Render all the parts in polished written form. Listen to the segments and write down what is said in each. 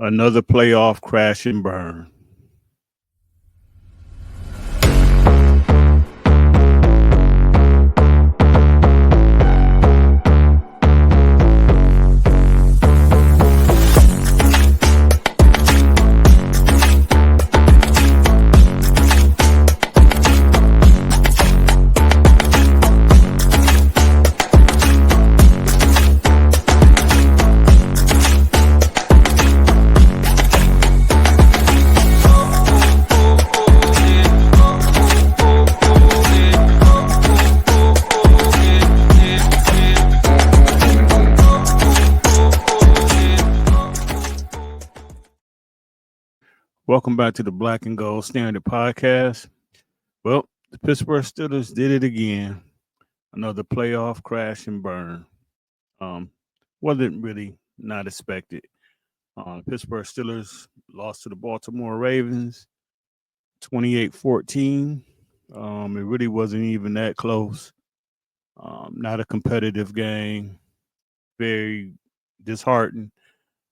Another playoff crash and burn. Welcome back to the Black and Gold Standard Podcast. Well, the Pittsburgh Steelers did it again. Another playoff crash and burn. Um, wasn't really not expected. Pittsburgh Steelers lost to the Baltimore Ravens 28-14. It really wasn't even that close. Not a competitive game. Very disheartened.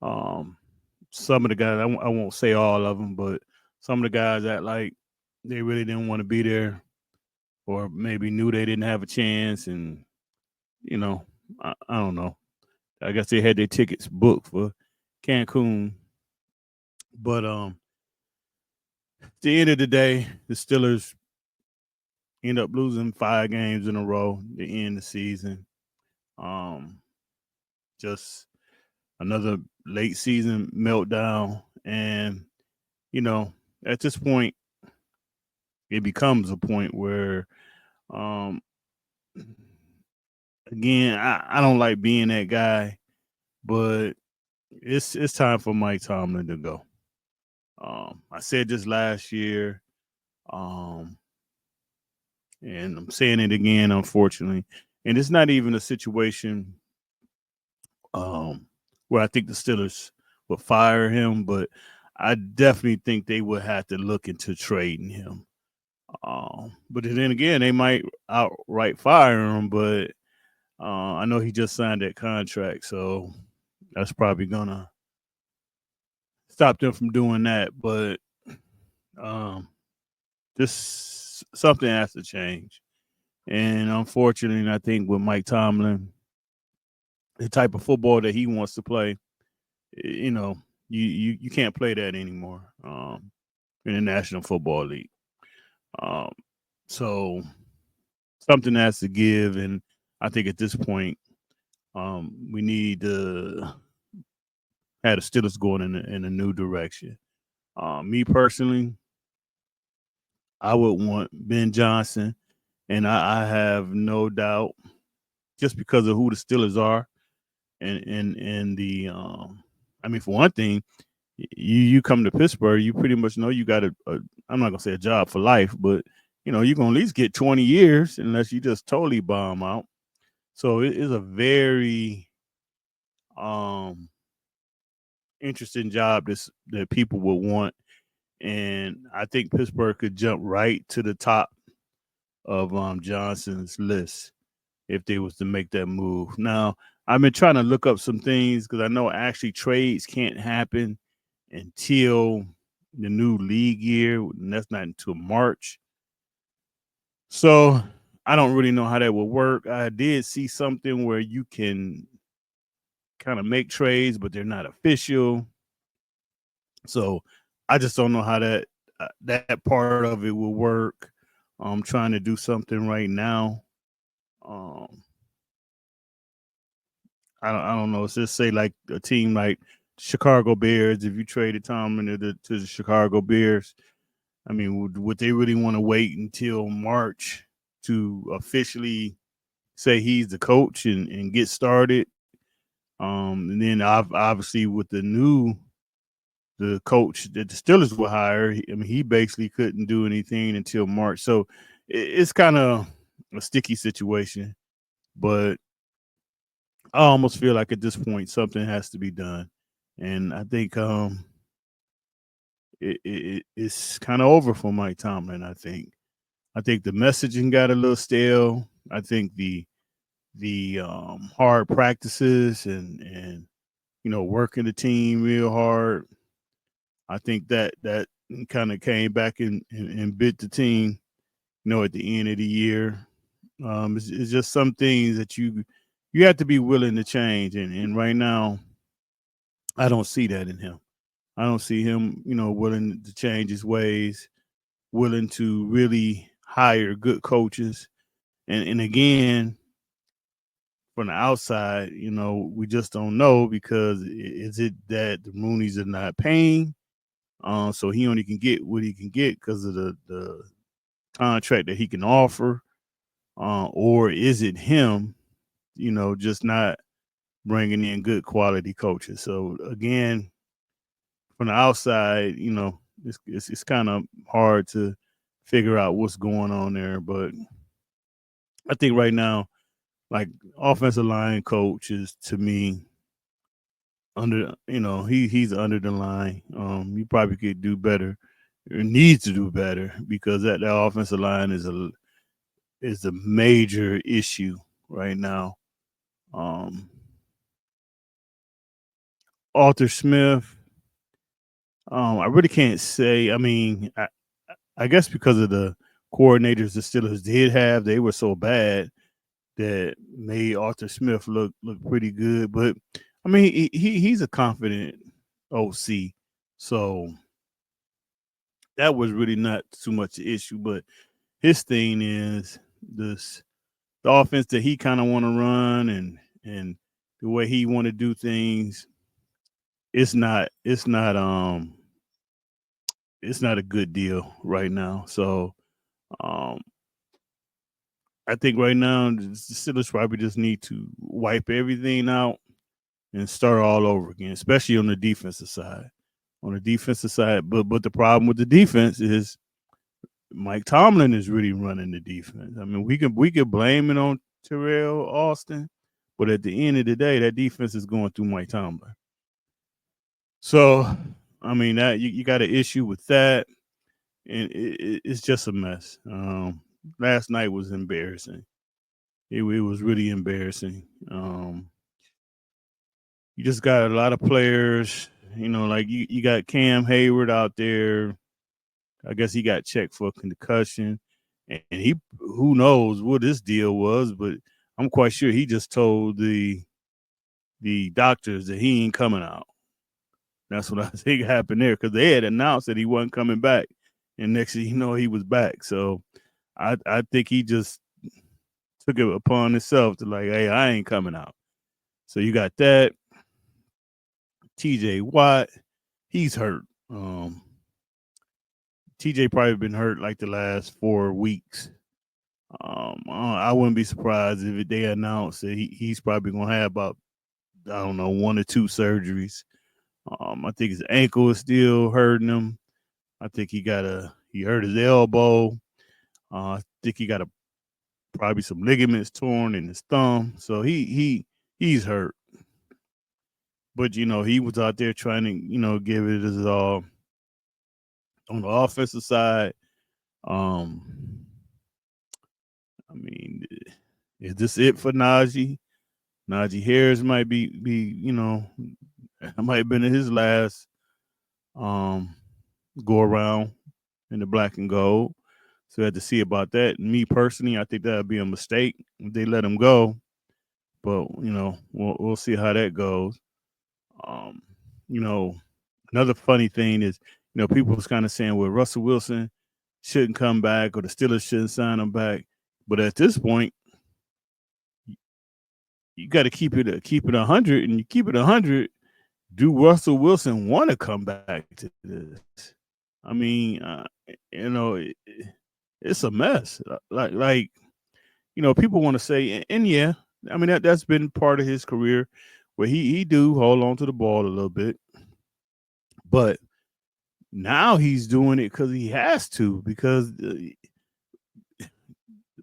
Um, some of the guys, I won't say all of them, but some of the guys act like they really didn't want to be there or maybe knew they didn't have a chance. And, I don't know. I guess they had their tickets booked for Cancun. But at the end of the day, the Steelers end up losing 5 games in a row to end the season. Um, just another late season meltdown. And, at this point, it becomes a point where, um, again, I don't like being that guy, but it's time for Mike Tomlin to go. I said this last year, um, and I'm saying it again, unfortunately. And it's not even a situation where I think the Steelers would fire him, but I definitely think they would have to look into trading him. But then again, they might outright fire him, but I know he just signed that contract, so that's probably gonna stop them from doing that. But um, this something has to change, and unfortunately, I think with Mike Tomlin, the type of football that he wants to play, you can't play that anymore in the National Football League. Um, so something has to give, and I think at this point, we need to have the Steelers going in a new direction. Me personally, I would want Ben Johnson, and I have no doubt, just because of who the Steelers are, and the I mean, for one thing, you come to Pittsburgh, you pretty much know you got I'm not gonna say a job for life, but you're gonna at least get 20 years unless you just totally bomb out. So it is a very um interesting job that people would want, and I think Pittsburgh could jump right to the top of Johnson's list if they was to make that move. Now, I've been trying to look up some things because I know actually trades can't happen until the new league year, and that's not until March. So I don't really know how that would work. I did see something where you can kind of make trades, but they're not official. So I just don't know how that part of it will work. I'm trying to do something right now. Um, I don't know. Let's just say like a team like Chicago Bears. If you traded Tomlin to the Chicago Bears, I mean, would they really want to wait until March to officially say he's the coach and get started? And then obviously with the coach that the Steelers will hire, I mean, he basically couldn't do anything until March. So it's kind of a sticky situation, but I almost feel like at this point something has to be done, and I think it's kind of over for Mike Tomlin. I think the messaging got a little stale. I think the hard practices and working the team real hard. I think that kind of came back and bit the team, at the end of the year. It's just some things that you have to be willing to change, and right now, I don't see that in him. I don't see him, willing to change his ways, willing to really hire good coaches, and again, from the outside, we just don't know because is it that the Moonies are not paying, so he only can get what he can get because of the contract that he can offer, or is it him, just not bringing in good quality coaches? So again, from the outside, it's kind of hard to figure out what's going on there. But I think right now, like offensive line coach is to me under, he's under the line. He probably could do better, or needs to do better because that offensive line is a major issue right now. Um, Arthur Smith, I really can't say. I mean, I guess because of the coordinators the Steelers did have, they were so bad that made Arthur Smith look pretty good. But I mean, he's a confident OC, so that was really not too much an issue. But his thing is this the offense that he kind of want to run and the way he want to do things. It's not a good deal right now. So um, I think right now the Steelers probably just need to wipe everything out and start all over again, especially on the defensive side. On the defensive side, but the problem with the defense is Mike Tomlin is really running the defense. I mean, we could blame it on Terrell Austin, but at the end of the day, that defense is going through Mike Tomlin. So, I mean, that you got an issue with that, and it's just a mess. Last night was embarrassing. It was really embarrassing. You just got a lot of players. Like you got Cam Hayward out there. I guess he got checked for concussion, and he who knows what his deal was, but I'm quite sure he just told the doctors that he ain't coming out. That's what I think happened there because they had announced that he wasn't coming back, and next thing you know, he was back. So I think he just took it upon himself to like, hey, I ain't coming out. So you got that. TJ Watt, he's hurt. TJ probably been hurt like the last 4 weeks. I wouldn't be surprised if they announced that he's probably gonna have about, I don't know, 1 or 2 surgeries. I think his ankle is still hurting him. I think he hurt his elbow. I think he got probably some ligaments torn in his thumb. So he's hurt. But he was out there trying to give it his all on the offensive side. Um, I mean, is this it for Najee? Najee Harris might be might have been his last go around in the black and gold. So we had to see about that. Me personally, I think that would be a mistake if they let him go. But we'll see how that goes. Um, you know, Another funny thing is, people was kind of saying, well, Russell Wilson shouldn't come back or the Steelers shouldn't sign him back. But at this point, you got to keep it 100, and you keep it 100. Do Russell Wilson want to come back to this? I mean, it's a mess. People want to say, and yeah, I mean that's been part of his career, where he do hold on to the ball a little bit, but now he's doing it because he has to, because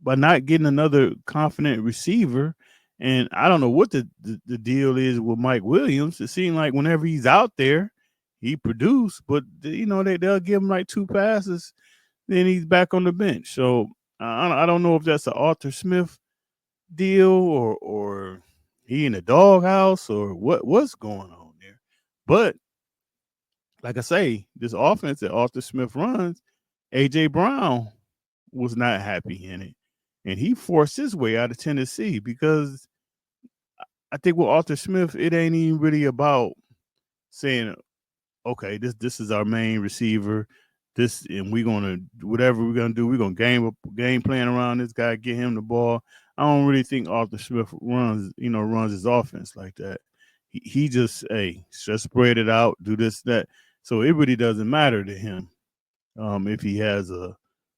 by not getting another confident receiver. And I don't know what the deal is with Mike Williams. It seems like whenever he's out there, he produced, but they'll give him like 2 passes, then he's back on the bench. So I don't know if that's an Arthur Smith deal or he in the doghouse or what's going on there. But like I say, this offense that Arthur Smith runs, AJ Brown was not happy in it, and he forced his way out of Tennessee because I think with Arthur Smith, it ain't even really about saying, okay, this is our main receiver. This and we're gonna whatever we're gonna do, we're gonna game plan around this guy, get him the ball. I don't really think Arthur Smith runs his offense like that. He just just spread it out, do this, that. So it really doesn't matter to him if he has a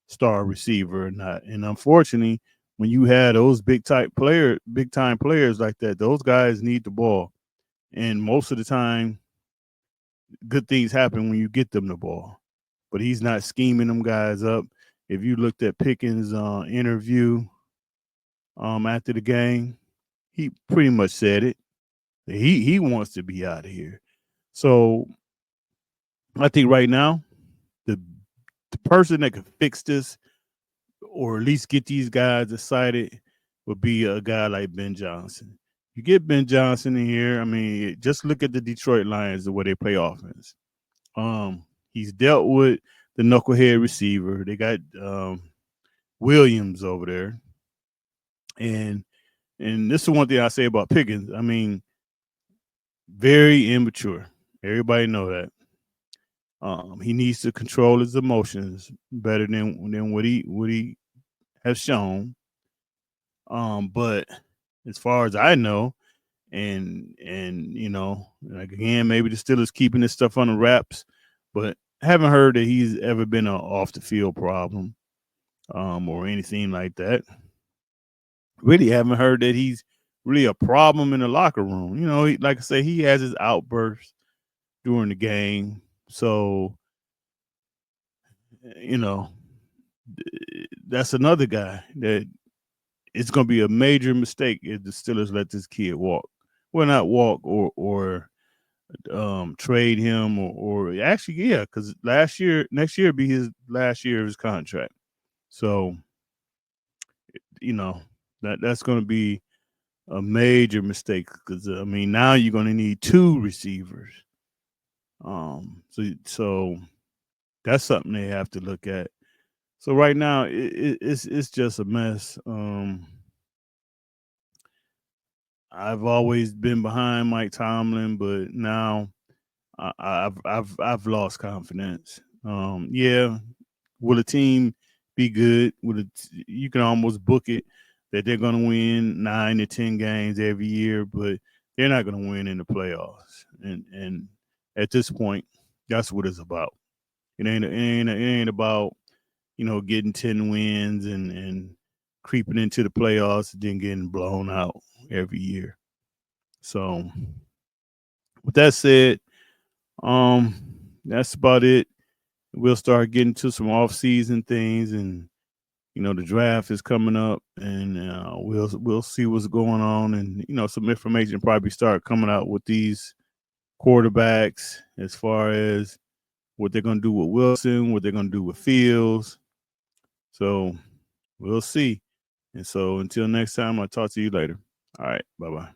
star receiver or not. And unfortunately, when you had those big time players like that, those guys need the ball. And most of the time, good things happen when you get them the ball. But he's not scheming them guys up. If you looked at Pickens' interview after the game, he pretty much said it. He wants to be out of here. So I think right now, the person that could fix this or at least get these guys excited would be a guy like Ben Johnson. You get Ben Johnson in here. I mean, just look at the Detroit Lions, the way they play offense. He's dealt with the knucklehead receiver. They got Williams over there, and this is one thing I say about Pickens. I mean, very immature. Everybody know that. He needs to control his emotions better than what he has shown. But as far as I know, and like again, maybe the Steelers keeping this stuff on the wraps, but haven't heard that he's ever been an off the field problem, or anything like that. Really haven't heard that he's really a problem in the locker room. Like I say, he has his outbursts during the game, so you know that's another guy that it's going to be a major mistake if the Steelers let this kid walk. Well, not walk or trade him or actually, yeah, because next year be his last year of his contract. So, that's going to be a major mistake because I mean now you're going to need two receivers. So that's something they have to look at. So right now it's just a mess. I've always been behind Mike Tomlin, but now I've lost confidence. Yeah, will a team be good? You can almost book it that they're going to win 9 to 10 games every year, but they're not going to win in the playoffs. And at this point, that's what it's about. It ain't about getting 10 wins and creeping into the playoffs and then getting blown out every year. So with that said, that's about it. We'll start getting to some off-season things, and the draft is coming up, and we'll see what's going on, and some information probably start coming out with these quarterbacks as far as what they're going to do with Wilson, what they're going to do with Fields. So we'll see. And so until next time, I'll talk to you later. All right. Bye-bye.